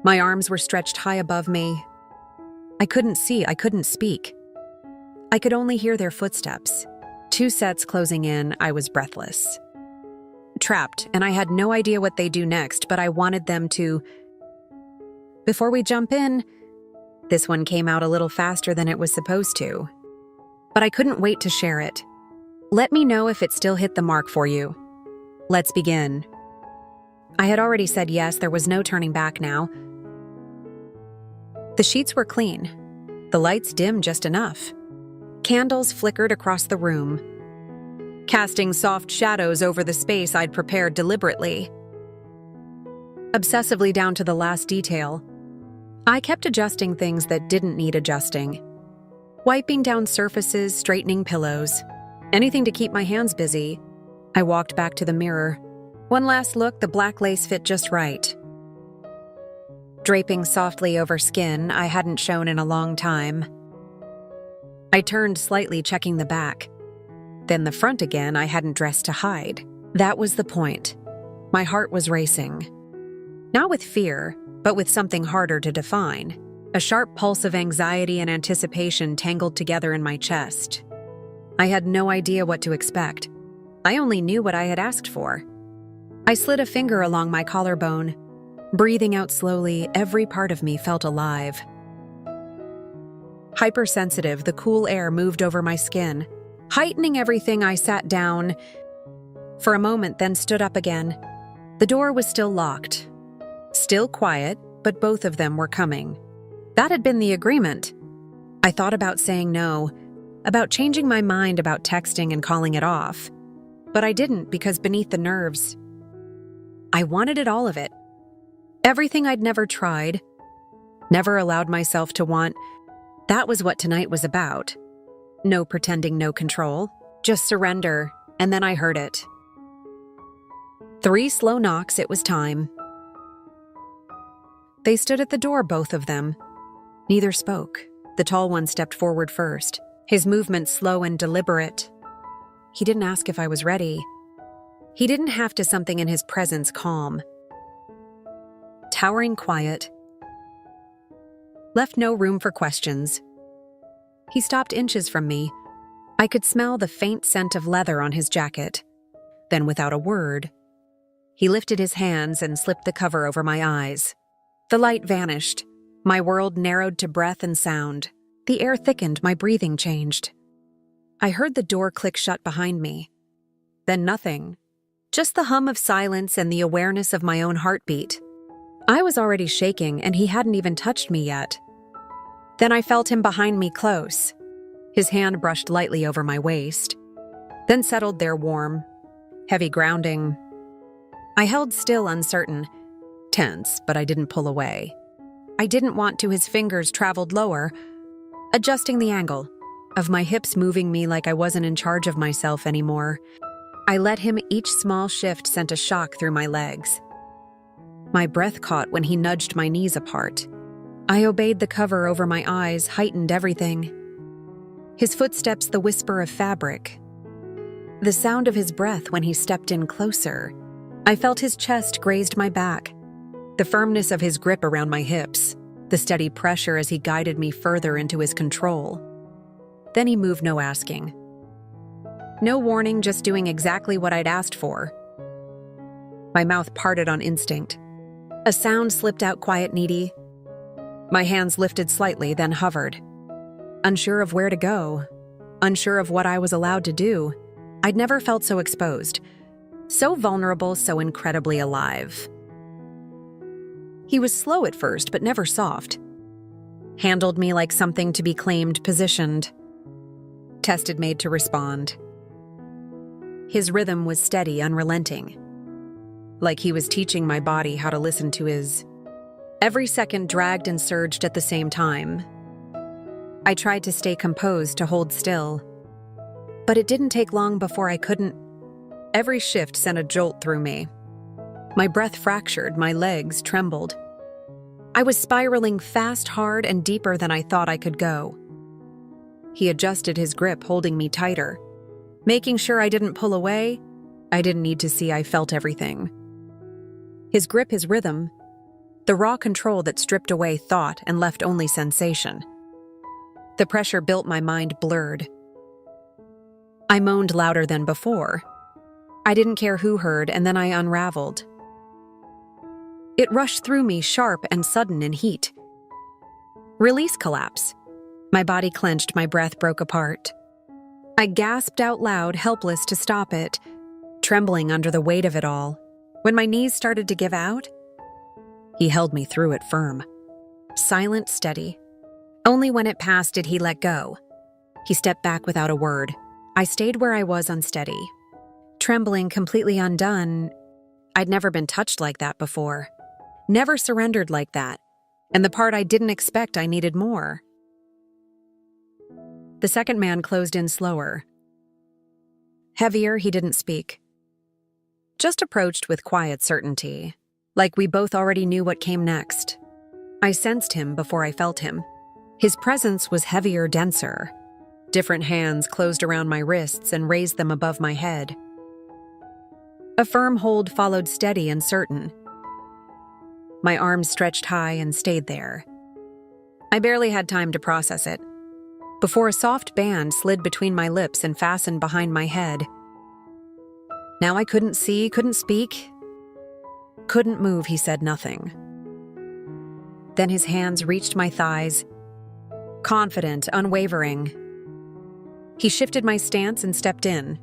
My arms were stretched high above me. I couldn't see, I couldn't speak. I could only hear their footsteps. 2 sets closing in, I was breathless. Trapped, and I had no idea what they'd do next, but I wanted them to. Before we jump in, this one came out a little faster than it was supposed to. But I couldn't wait to share it. Let me know if it still hit the mark for you. Let's begin. I had already said yes, there was no turning back now. The sheets were clean. The lights dim just enough. Candles flickered across the room, casting soft shadows over the space I'd prepared deliberately. Obsessively down to the last detail, I kept adjusting things that didn't need adjusting. Wiping down surfaces, straightening pillows, anything to keep my hands busy. I walked back to the mirror. One last look, the black lace fit just right. Draping softly over skin I hadn't shown in a long time. I turned slightly, checking the back. Then the front again I hadn't dressed to hide. That was the point. My heart was racing. Not with fear, but with something harder to define. A sharp pulse of anxiety and anticipation tangled together in my chest. I had no idea what to expect. I only knew what I had asked for. I slid a finger along my collarbone. Breathing out slowly, every part of me felt alive. Hypersensitive, the cool air moved over my skin, heightening everything. I sat down for a moment, then stood up again. The door was still locked. Still quiet, but both of them were coming. That had been the agreement. I thought about saying no, about changing my mind, about texting and calling it off. But I didn't, because beneath the nerves, I wanted it, all of it. Everything I'd never tried, never allowed myself to want. That was what tonight was about. No pretending, no control, just surrender, and then I heard it. 3 slow knocks, it was time. They stood at the door, both of them. Neither spoke. The tall one stepped forward first, his movement slow and deliberate. He didn't ask if I was ready. He didn't have to, something in his presence calm. Towering quiet. Left no room for questions. He stopped inches from me. I could smell the faint scent of leather on his jacket. Then, without a word, he lifted his hands and slipped the cover over my eyes. The light vanished. My world narrowed to breath and sound. The air thickened, my breathing changed. I heard the door click shut behind me. Then nothing. Just the hum of silence and the awareness of my own heartbeat. I was already shaking, and he hadn't even touched me yet. Then I felt him behind me, close. His hand brushed lightly over my waist, then settled there, warm, heavy, grounding. I held still, uncertain, tense, but I didn't pull away. I didn't want to. His fingers traveled lower, adjusting the angle of my hips, moving me like I wasn't in charge of myself anymore. I let him. Each small shift sent a shock through my legs. My breath caught when he nudged my knees apart. I obeyed. The cover over my eyes heightened everything. His footsteps, the whisper of fabric. The sound of his breath when he stepped in closer. I felt his chest grazed my back. The firmness of his grip around my hips. The steady pressure as he guided me further into his control. Then he moved, no asking. No warning, just doing exactly what I'd asked for. My mouth parted on instinct. A sound slipped out, quiet, needy. My hands lifted slightly, then hovered. Unsure of where to go. Unsure of what I was allowed to do. I'd never felt so exposed. So vulnerable, so incredibly alive. He was slow at first, but never soft. Handled me like something to be claimed, positioned. Tested, made to respond. His rhythm was steady, unrelenting. Like he was teaching my body how to listen to his. Every second dragged and surged at the same time. I tried to stay composed, to hold still. But it didn't take long before I couldn't. Every shift sent a jolt through me. My breath fractured, my legs trembled. I was spiraling fast, hard, and deeper than I thought I could go. He adjusted his grip, holding me tighter. Making sure I didn't pull away. I didn't need to see, I felt everything. His grip, his rhythm. the raw control that stripped away thought and left only sensation. The pressure built my mind blurred. I moaned louder than before. I didn't care who heard, and then I unraveled. It rushed through me, sharp and sudden in heat. Release collapse. My body clenched, my breath broke apart. I gasped out loud, helpless to stop it, trembling under the weight of it all. When my knees started to give out, he held me through it firm. Silent, steady. Only when it passed did he let go. He stepped back without a word. I stayed where I was, unsteady. Trembling, completely undone. I'd never been touched like that before. Never surrendered like that. And the part I didn't expect, I needed more. The second man closed in slower. Heavier, he didn't speak. Just approached with quiet certainty, like we both already knew what came next. I sensed him before I felt him. His presence was heavier, denser. Different hands closed around my wrists and raised them above my head. A firm hold followed, steady and certain. My arms stretched high and stayed there. I barely had time to process it, before a soft band slid between my lips and fastened behind my head. Now I couldn't see, couldn't speak, couldn't move. He said nothing. Then his hands reached my thighs, confident, unwavering. He shifted my stance and stepped in.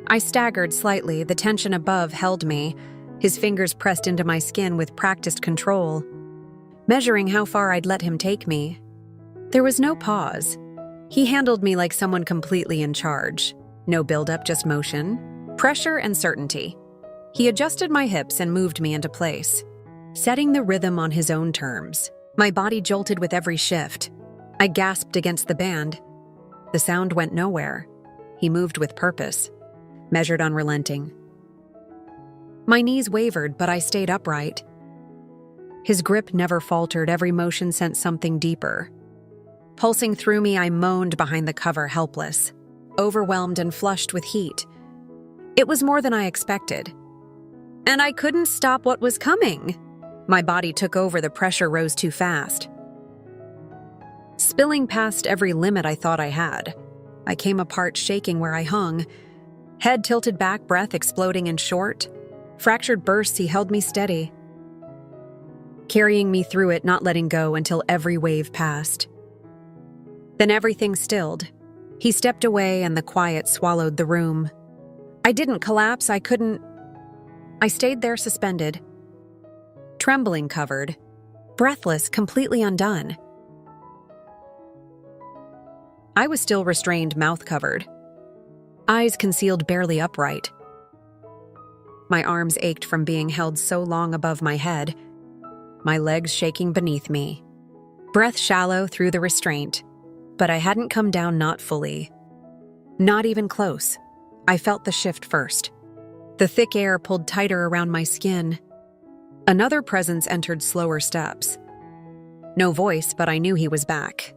I staggered slightly, the tension above held me, his fingers pressed into my skin with practiced control, measuring how far I'd let him take me. There was no pause. He handled me like someone completely in charge. No buildup, just motion, pressure and certainty. He adjusted my hips and moved me into place, setting the rhythm on his own terms. My body jolted with every shift. I gasped against the band. The sound went nowhere. He moved with purpose, measured, unrelenting. My knees wavered, but I stayed upright. His grip never faltered, every motion sent something deeper. Pulsing through me, I moaned behind the cover, helpless, overwhelmed and flushed with heat. It was more than I expected. And I couldn't stop what was coming. My body took over, the pressure rose too fast. Spilling past every limit I thought I had. I came apart, shaking where I hung. Head tilted back, breath exploding in short, fractured bursts. He held me steady, carrying me through it, not letting go until every wave passed. Then everything stilled. He stepped away and the quiet swallowed the room. I didn't collapse, I couldn't. I stayed there, suspended, trembling, covered, breathless, completely undone. I was still restrained, mouth covered, eyes concealed, barely upright. My arms ached from being held so long above my head, my legs shaking beneath me. Breath shallow through the restraint, but I hadn't come down, not fully. Not even close. I felt the shift first. The thick air pulled tighter around my skin. Another presence entered, slower steps. No voice, but I knew he was back.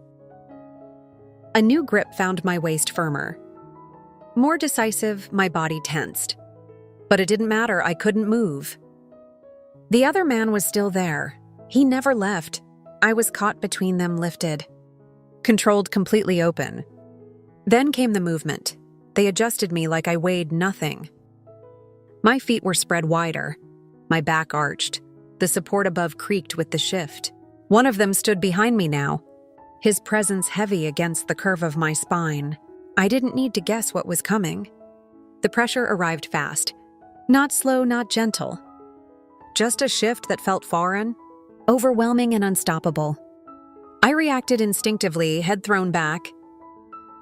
A new grip found my waist firmer. More decisive, my body tensed. But it didn't matter, I couldn't move. The other man was still there. He never left. I was caught between them, lifted, controlled, completely open. Then came the movement. They adjusted me like I weighed nothing. My feet were spread wider, my back arched. The support above creaked with the shift. One of them stood behind me now, his presence heavy against the curve of my spine. I didn't need to guess what was coming. The pressure arrived fast. Not slow, not gentle. Just a shift that felt foreign, overwhelming and unstoppable. I reacted instinctively, head thrown back.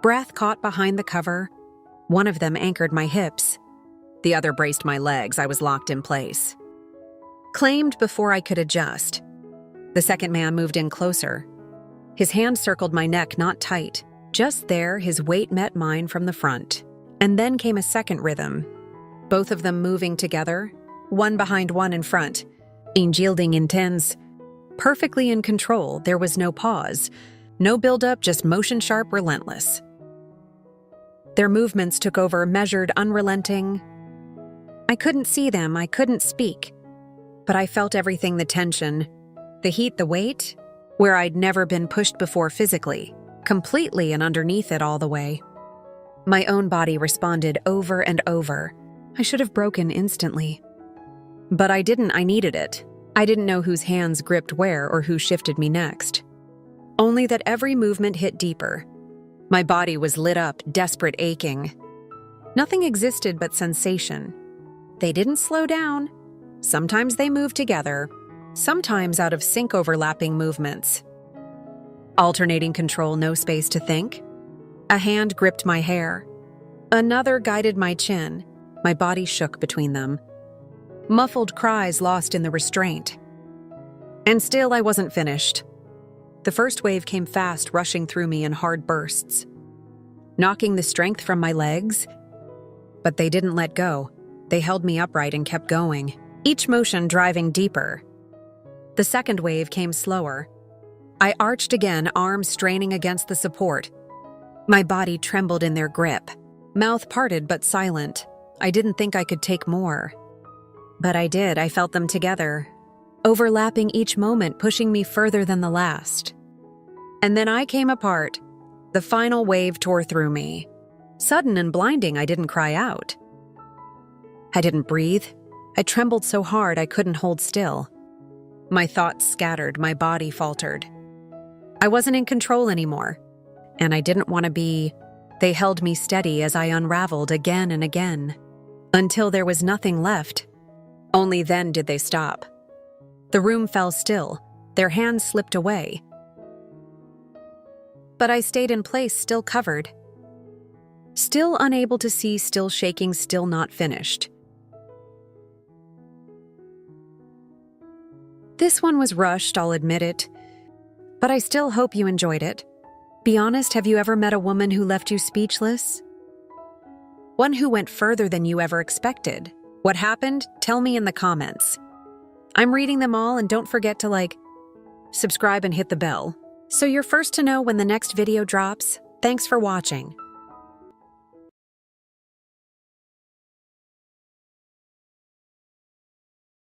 Breath caught behind the cover. One of them anchored my hips. The other braced my legs. I was locked in place. Claimed before I could adjust. The second man moved in closer. His hand circled my neck, not tight. Just there, his weight met mine from the front. And then came a second rhythm. Both of them moving together, one behind one in front. Yielding intense. Perfectly in control, there was no pause. No buildup, just motion sharp, relentless. Their movements took over, measured, unrelenting. I couldn't see them, I couldn't speak. But I felt everything, the tension, the heat, the weight, where I'd never been pushed before physically, completely and underneath it all the way. My own body responded over and over. I should have broken instantly. But I didn't. I needed it. I didn't know whose hands gripped where or who shifted me next. Only that every movement hit deeper. My body was lit up, desperate, aching. Nothing existed but sensation. They didn't slow down. Sometimes they moved together, sometimes out of sync, overlapping movements. Alternating control, no space to think. A hand gripped my hair. Another guided my chin. My body shook between them. Muffled cries lost in the restraint. And still I wasn't finished. The first wave came fast, rushing through me in hard bursts, knocking the strength from my legs. But they didn't let go. They held me upright and kept going, each motion driving deeper. The second wave came slower. I arched again, arms straining against the support. My body trembled in their grip, mouth parted but silent. I didn't think I could take more. But I did. I felt them together, overlapping each moment, pushing me further than the last. And then I came apart. The final wave tore through me. Sudden and blinding, I didn't cry out. I didn't breathe. I trembled so hard I couldn't hold still. My thoughts scattered, my body faltered. I wasn't in control anymore, and I didn't want to be. They held me steady as I unraveled again and again, until there was nothing left. Only then did they stop. The room fell still. Their hands slipped away. But I stayed in place, still covered. Still unable to see, still shaking, still not finished. This one was rushed, I'll admit it. But I still hope you enjoyed it. Be honest, have you ever met a woman who left you speechless? One who went further than you ever expected? What happened? Tell me in the comments. I'm reading them all, and don't forget to subscribe and hit the bell, so you're first to know when the next video drops. Thanks for watching.